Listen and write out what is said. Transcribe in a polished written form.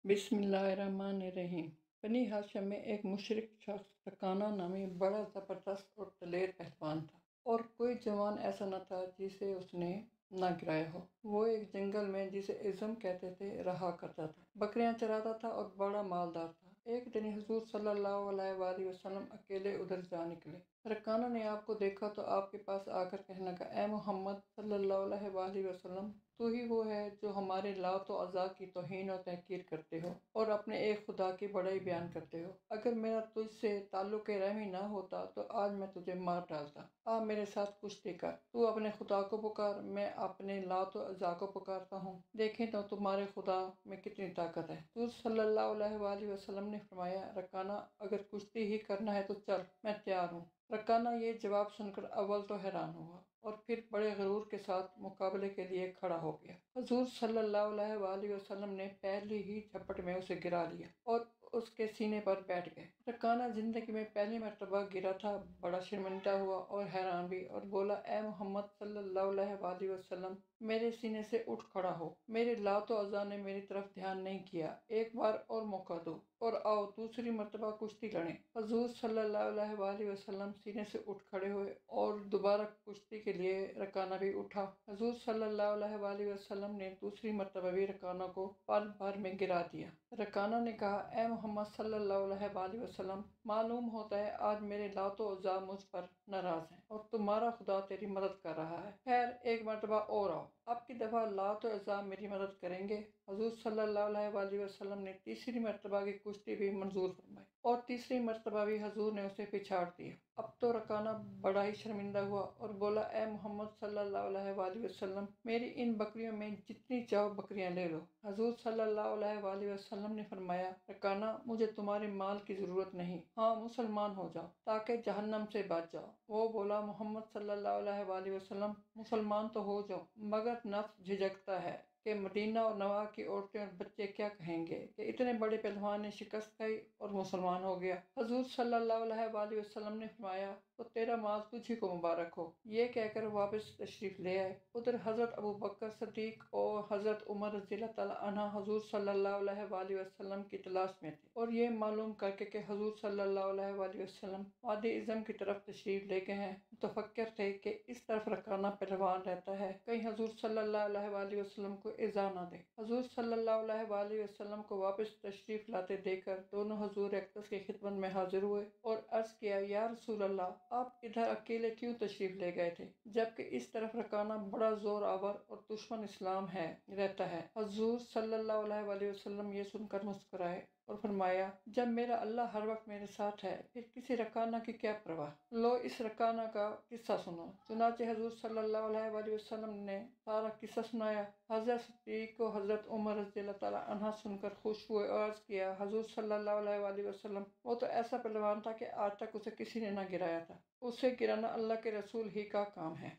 बिस्मिल्लाहिर्रहमानिर्रहीम। बनी हाशिम में एक मुशरिक शख्स रकाना नामी बड़ा ज़बरदस्त और दलेर पहलवान था, और कोई जवान ऐसा न था जिसे उसने न गिराया हो। वो एक जंगल में, जिसे इज़म कहते थे, रहा करता था। बकरियां चराता था और बड़ा मालदार था। एक दिन हुज़ूर सल्लल्लाहु अलैहि वसल्लम अकेले उधर जा निकले। रकाना ने आपको देखा तो आपके पास आकर कहने लगा, ए मोहम्मद सल्लल्लाहु अलैहि वसल्लम, तू ही वो है जो हमारे लात व अज़ा की तौहीन और तहकीर करते हो और अपने एक खुदा की बड़ाई बयान करते हो। अगर मेरा तुझसे ताल्लुक़ रहमी ना होता तो आज मैं तुझे मार डालता। आ मेरे साथ कुश्ती कर। तू अपने खुदा को पुकार, मैं अपने लात व अज़ा को पुकारता हूँ। देखें तो तुम्हारे खुदा में कितनी ताकत है। हुज़ूर सल्लल्लाहु अलैहि वसल्लम ने फरमाया, रकाना, अगर कुश्ती ही करना है तो चल, मैं तैयार हूँ। रकाना ये जवाब सुनकर अव्वल तो हैरान हुआ और फिर बड़े गरूर के साथ मुकाबले के लिए खड़ा हो गया। हुज़ूर सल्लल्लाहु अलैहि वसल्लम ने पहली ही झपट में उसे गिरा लिया और उसके सीने पर बैठ गए। रकाना जिंदगी में पहली मर्तबा गिरा था, बड़ा शर्मिंदा हुआ और हैरान भी, और बोला, ए मोहम्मद सल्लल्लाहु अलैहि वसल्लम, मेरे सीने से उठ खड़ा हो। मेरे लात व अज़ा ने मेरी तरफ ध्यान नहीं किया। एक बार और मौका दो और आओ दूसरी मर्तबा कुश्ती लड़ें। हुज़ूर सल्लल्लाहु अलैहि वसल्लम सीने से उठ खड़े हुए और दोबारा कुश्ती के लिए रकाना भी उठा। हुज़ूर सल्लल्लाहु अलैहि वसल्लम ने दूसरी मर्तबा भी रकाना को पल भर में गिरा दिया। रकाना ने कहा, ए मोहम्मद सल्लल्लाहु अलैहि वसल्लम, मालूम होता है आज मेरे लात व अज़ा मुझ पर नाराज हैं और तुम्हारा खुदा तेरी मदद कर रहा है। खैर, एक मर्तबा और आओ, अब की दफ़ा लात व अज़ा मेरी मदद करेंगे। हुज़ूर सल्लल्लाहु अलैहि वसल्लम ने तीसरी मर्तबा की कुश्ती भी मंजूर फरमाई और तीसरी मर्तबा भी हुज़ूर ने उसे पिछाड़ दिया। अब तो रकाना बड़ा ही शर्मिंदा हुआ और बोला, ए मोहम्मद सल्लल्लाहु अलैहि वसल्लम, मेरी इन बकरियों में जितनी चाहो बकरियां ले लो। हुज़ूर सल्लल्लाहु अलैहि वसल्लम ने फरमाया, रकाना, मुझे तुम्हारे माल की ज़रूरत नहीं, हाँ, मुसलमान हो जाओ ताकि जहन्नम से बच जाओ। वो बोला, मोहम्मद सल्लल्लाहु अलैहि वसल्लम, मुसलमान तो हो जाओ, मगर नफ्स झिझकता है कि मदीना और नवा की औरतें और बच्चे क्या कहेंगे कि इतने बड़े पहलवान ने शिकस्त खाई और मुसलमान हो गया। हुज़ूर सल्लल्लाहु अलैहि वसल्लम ने फरमाया, तो तेरा माल तुझी को मुबारक हो। ये कहकर वापस तशरीफ ले आए। उधर हज़रत अबू बकर सिद्दीक और हज़रत उमर रज़ियल्लाहु तआला अन्हा हुज़ूर सल्लल्लाहु अलैहि वसल्लम की तलाश में थे और ये मालूम करके कि हुज़ूर सल्लल्लाहु अलैहि वसल्लम वादी इज़म की तरफ तशरीफ ले गए हैं, मुतफक्किर थे कि इस तरफ रकाना पहलवान रहता है, कहीं हुज़ूर सल्लल्लाहु अलैहि वसल्लम को इज़ा न दे। हुज़ूर सल्लल्लाहु अलैहि वसल्लम को वापस तशरीफ लाते देखकर दोनों हुज़ूर अक़दस की खिदमत में हाजिर हुए और अर्ज़ किया, या रसूल अल्लाह, आप इधर अकेले क्यों तशरीफ ले गए थे, जबकि इस तरफ रकाना बड़ा जोर आवर और दुश्मन इस्लाम है रहता है। हुज़ूर सल्लल्लाहु अलैहि वसल्लम ये सुनकर मुस्कुराए और फरमाया, जब मेरा अल्लाह हर वक्त मेरे साथ है, फिर किसी रकाना की क्या परवाह। लो इस रकाना का किस्सा सुनो। चुनाचे हुज़ूर सल्लल्लाहु अलैहि वसल्लम ने सारा किस्सा सुनाया। हज़रत सिद्दीक़ को हज़रत उमर रज़ियल्लाहु तआला अन्हा सुनकर खुश हुए और अर्ज़ किया, हुज़ूर सल्लल्लाहु अलैहि वसल्लम, वो तो ऐसा पहलवान था कि आज तक उसे किसी ने न गिराया था। उसे गिराना अल्लाह के रसूल ही का काम है।